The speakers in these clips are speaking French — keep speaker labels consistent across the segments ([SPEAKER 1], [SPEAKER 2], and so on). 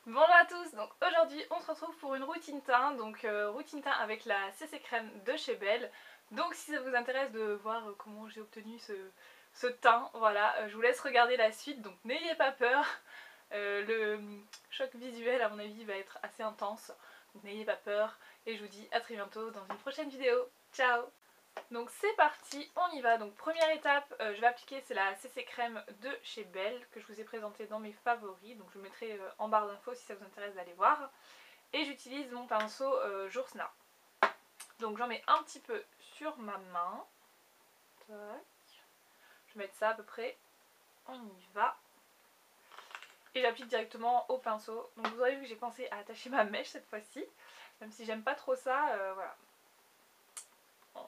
[SPEAKER 1] Bonjour à tous, donc aujourd'hui on se retrouve pour une routine teint, donc routine teint avec la CC crème de chez Belle. Donc si ça vous intéresse de voir comment j'ai obtenu ce teint, voilà, je vous laisse regarder la suite, donc n'ayez pas peur. Le choc visuel à mon avis va être assez intense, donc n'ayez pas peur et je vous dis à très bientôt dans une prochaine vidéo. Ciao! Donc c'est parti, on y va. Donc première étape, je vais appliquer, c'est la CC crème de chez Belle que je vous ai présentée dans mes favoris. Donc je vous mettrai en barre d'infos si ça vous intéresse d'aller voir. Et j'utilise mon pinceau Joursna. Donc j'en mets un petit peu sur ma main. Tac. Je vais mettre ça à peu près. On y va. Et j'applique directement au pinceau. Donc vous aurez vu que j'ai pensé à attacher ma mèche cette fois-ci. Même si j'aime pas trop ça, voilà.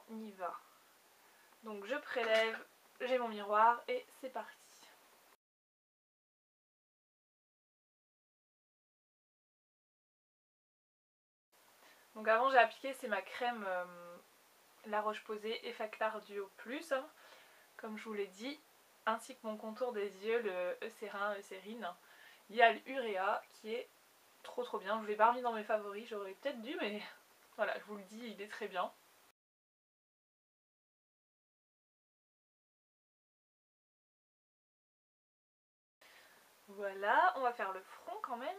[SPEAKER 1] On y va. Donc je prélève, j'ai mon miroir et c'est parti. Donc avant j'ai appliqué, c'est ma crème La Roche-Posay Effaclar Duo Plus, hein, comme je vous l'ai dit, ainsi que mon contour des yeux, le Eucérin, Eucérine. Il y a l'Urea qui est trop bien, je ne l'ai pas remis dans mes favoris, j'aurais peut-être dû, mais voilà, je vous le dis, il est très bien. Voilà, on va faire le front quand même.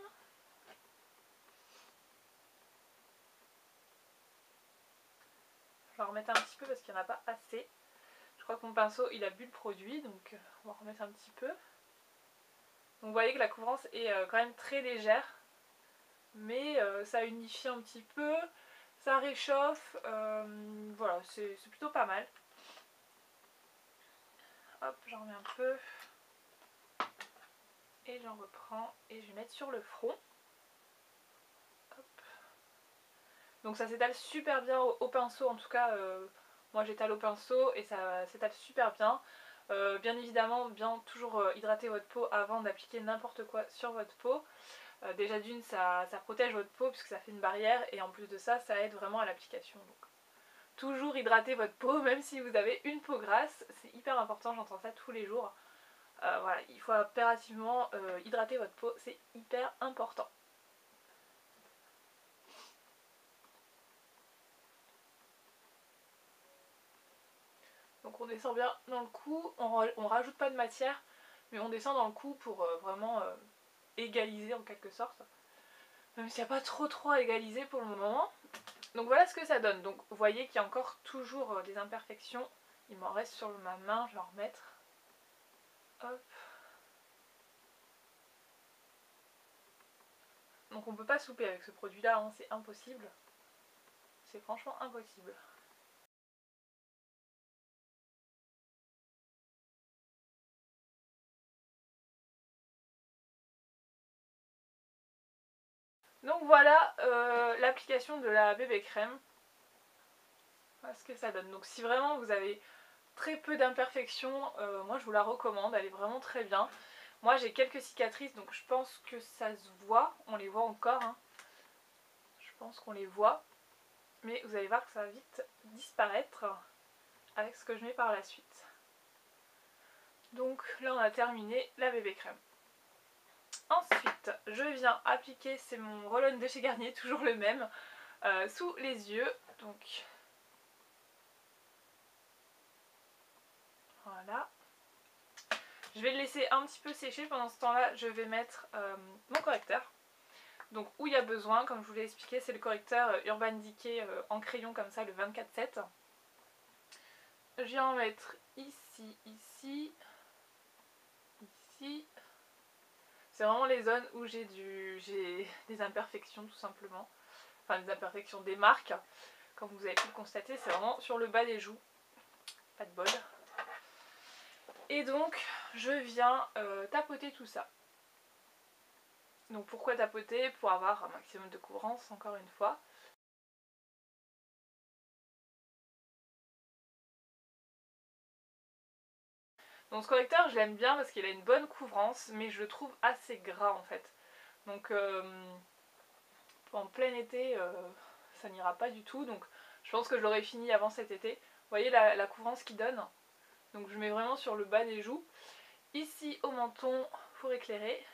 [SPEAKER 1] Je vais en remettre un petit peu parce qu'il n'y en a pas assez. Je crois que mon pinceau il a bu le produit, donc on va en remettre un petit peu. Donc vous voyez que la couvrance est quand même très légère, mais ça unifie un petit peu, ça réchauffe, voilà, c'est plutôt pas mal. Hop, j'en remets un peu. Et j'en reprends et je vais mettre sur le front. Hop. Donc ça s'étale super bien au pinceau, en tout cas moi j'étale au pinceau et ça s'étale super bien. Bien évidemment, bien toujours hydrater votre peau avant d'appliquer n'importe quoi sur votre peau. Déjà d'une, ça protège votre peau puisque ça fait une barrière et en plus de ça, ça aide vraiment à l'application. Donc toujours hydrater votre peau, même si vous avez une peau grasse, c'est hyper important, j'entends ça tous les jours. Voilà, il faut impérativement hydrater votre peau, c'est hyper important. Donc on descend bien dans le cou, on rajoute pas de matière, mais on descend dans le cou pour vraiment égaliser en quelque sorte. Même s'il n'y a pas trop à égaliser pour le moment. Donc voilà ce que ça donne. Donc vous voyez qu'il y a encore toujours des imperfections. Il m'en reste sur ma main, je vais en remettre. Hop. Donc on peut pas souper avec ce produit là, hein, c'est impossible. C'est franchement impossible. Donc voilà l'application de la bébé crème. Voilà ce que ça donne. Donc si vraiment vous avez très peu d'imperfections, moi je vous la recommande, elle est vraiment très bien. Moi j'ai quelques cicatrices donc je pense que ça se voit, on les voit encore, hein. Je pense qu'on les voit, mais vous allez voir que ça va vite disparaître avec ce que je mets par la suite. Donc là on a terminé la bébé crème. Ensuite je viens appliquer, c'est mon roll-on de chez Garnier, toujours le même, sous les yeux. Donc voilà. Je vais le laisser un petit peu sécher, pendant ce temps là je vais mettre mon correcteur. Donc où il y a besoin, comme je vous l'ai expliqué, c'est le correcteur Urban Decay en crayon comme ça, le 24-7. Je viens en mettre ici, ici, ici. C'est vraiment les zones où j'ai des imperfections tout simplement. Enfin des imperfections, des marques. Comme vous avez pu le constater, c'est vraiment sur le bas des joues. Pas de bol. Et donc je viens tapoter tout ça. Donc pourquoi tapoter? Pour avoir un maximum de couvrance, encore une fois. Donc ce correcteur je l'aime bien parce qu'il a une bonne couvrance, mais je le trouve assez gras en fait. Donc en plein été ça n'ira pas du tout, donc je pense que je l'aurai fini avant cet été. Vous voyez la couvrance qu'il donne? Donc je mets vraiment sur le bas des joues. Ici au menton pour éclairer.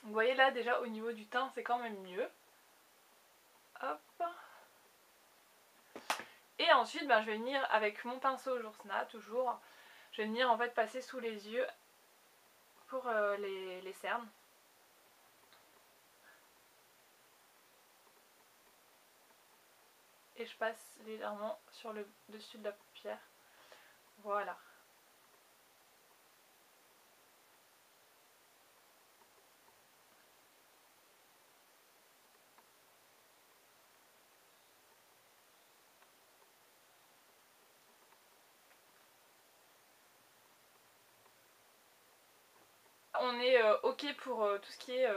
[SPEAKER 1] Vous voyez là déjà au niveau du teint c'est quand même mieux. Hop. Et ensuite je vais venir avec mon pinceau Joursna toujours. Je vais venir en fait passer sous les yeux pour les cernes. Et je passe légèrement sur le dessus de la paupière. Voilà. On est ok pour tout ce qui est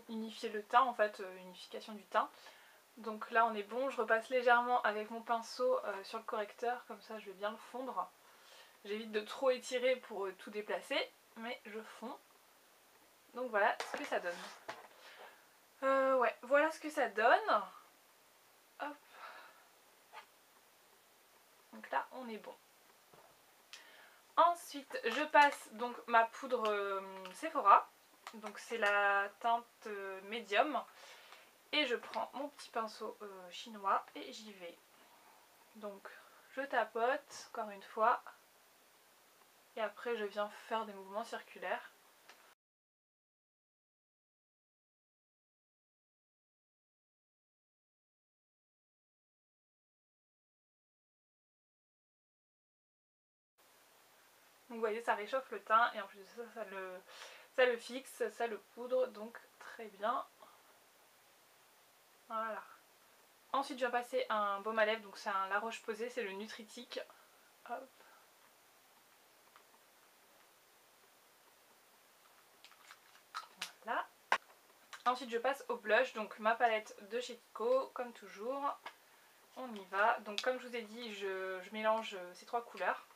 [SPEAKER 1] unifier le teint en fait, unification du teint. Donc là on est bon, je repasse légèrement avec mon pinceau sur le correcteur, comme ça je vais bien le fondre. J'évite de trop étirer pour tout déplacer, mais je fonds. Donc voilà ce que ça donne. Ouais, voilà ce que ça donne. Hop. Donc là on est bon. Ensuite je passe donc ma poudre Sephora. Donc c'est la teinte médium. Et je prends mon petit pinceau chinois et j'y vais. Donc je tapote encore une fois. Et après je viens faire des mouvements circulaires. Donc vous voyez ça réchauffe le teint et en plus de ça, ça le fixe, ça le poudre, donc très bien. Voilà. Ensuite je vais passer un baume à lèvres, donc c'est un La Roche-Posay, c'est le Nutritique. Hop. Voilà. Ensuite je passe au blush, donc ma palette de chez Kiko, comme toujours. On y va. Donc comme je vous ai dit, je mélange ces trois couleurs.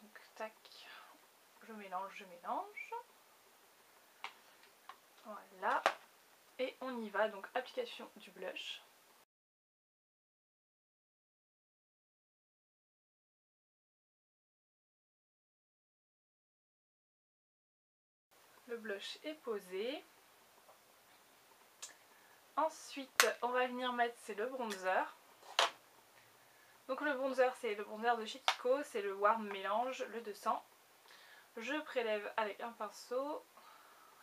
[SPEAKER 1] Donc tac, je mélange, je mélange. Voilà. Et on y va, donc application du blush. Le blush est posé. Ensuite, on va venir mettre, c'est le bronzer. Donc le bronzer, c'est le bronzer de chez Kiko, c'est le Warm Mélange, le 200. Je prélève avec un pinceau.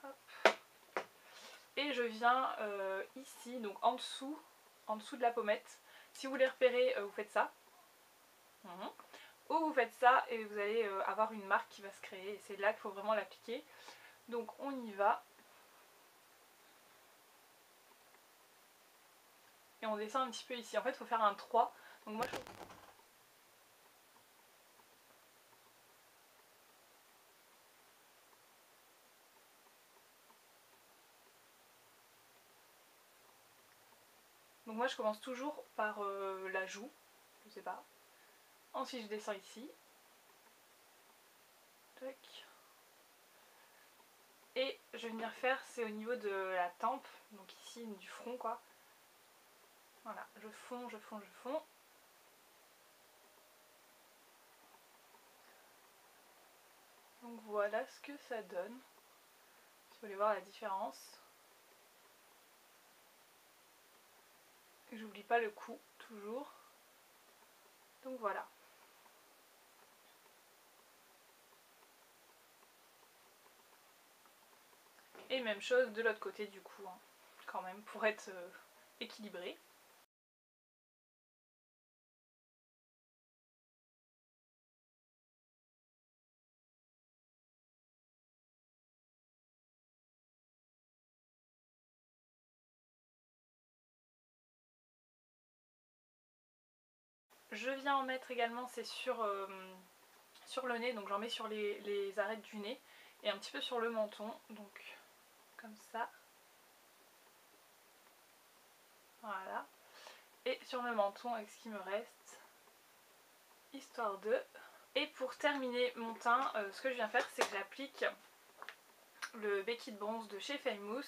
[SPEAKER 1] Hop. Et je viens ici, donc en dessous de la pommette. Si vous voulez repérer, vous faites ça. Ou vous faites ça et vous allez avoir une marque qui va se créer. Et c'est là qu'il faut vraiment l'appliquer. Donc on y va. Et on descend un petit peu ici. En fait il faut faire un 3. Donc moi je commence toujours par la joue. Je sais pas. Ensuite je descends ici. Tac. Et je vais venir faire, c'est au niveau de la tempe. Donc ici du front quoi. Voilà, je fonds, je fonds, je fonds. Donc voilà ce que ça donne. Si vous voulez voir la différence. J'oublie pas le cou, toujours. Donc voilà. Et même chose de l'autre côté du coup, hein, quand même, pour être équilibré. Je viens en mettre également, c'est sur le nez, donc j'en mets sur les arêtes du nez et un petit peu sur le menton, donc comme ça. Voilà. Et sur le menton avec ce qui me reste, histoire de... Et pour terminer mon teint, ce que je viens faire, c'est que j'applique le Baked Bronze de chez Famous,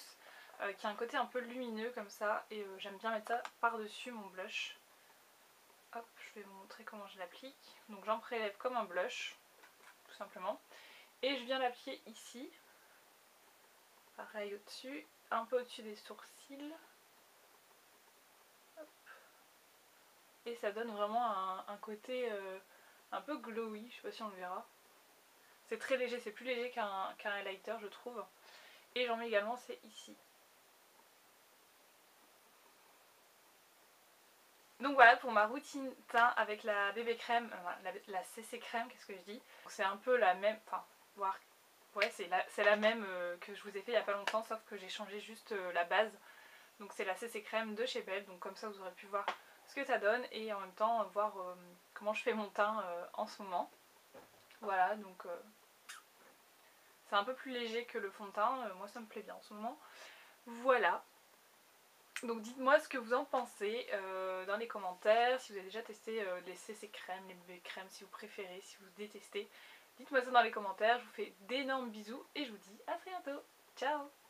[SPEAKER 1] qui a un côté un peu lumineux comme ça, et j'aime bien mettre ça par-dessus mon blush. Hop, je vais vous montrer comment je l'applique. Donc j'en prélève comme un blush, tout simplement. Et je viens l'appliquer ici. pareil au-dessus, un peu au-dessus des sourcils. Hop. Et ça donne vraiment un côté un peu glowy, je sais pas si on le verra. C'est très léger, c'est plus léger qu'un highlighter je trouve. Et j'en mets également, c'est ici. Donc voilà pour ma routine teint avec la bébé crème, la CC crème, qu'est-ce que je dis. C'est un peu la même, enfin, voire, ouais c'est la même que je vous ai fait il n'y a pas longtemps, sauf que j'ai changé juste la base. Donc c'est la CC crème de chez Belle, donc comme ça vous aurez pu voir ce que ça donne et en même temps voir comment je fais mon teint en ce moment. Voilà, donc c'est un peu plus léger que le fond de teint, moi ça me plaît bien en ce moment. Voilà. Donc dites-moi ce que vous en pensez dans les commentaires, si vous avez déjà testé les CC crèmes, les bébés crèmes, si vous préférez, si vous détestez. Dites-moi ça dans les commentaires, je vous fais d'énormes bisous et je vous dis à très bientôt. Ciao!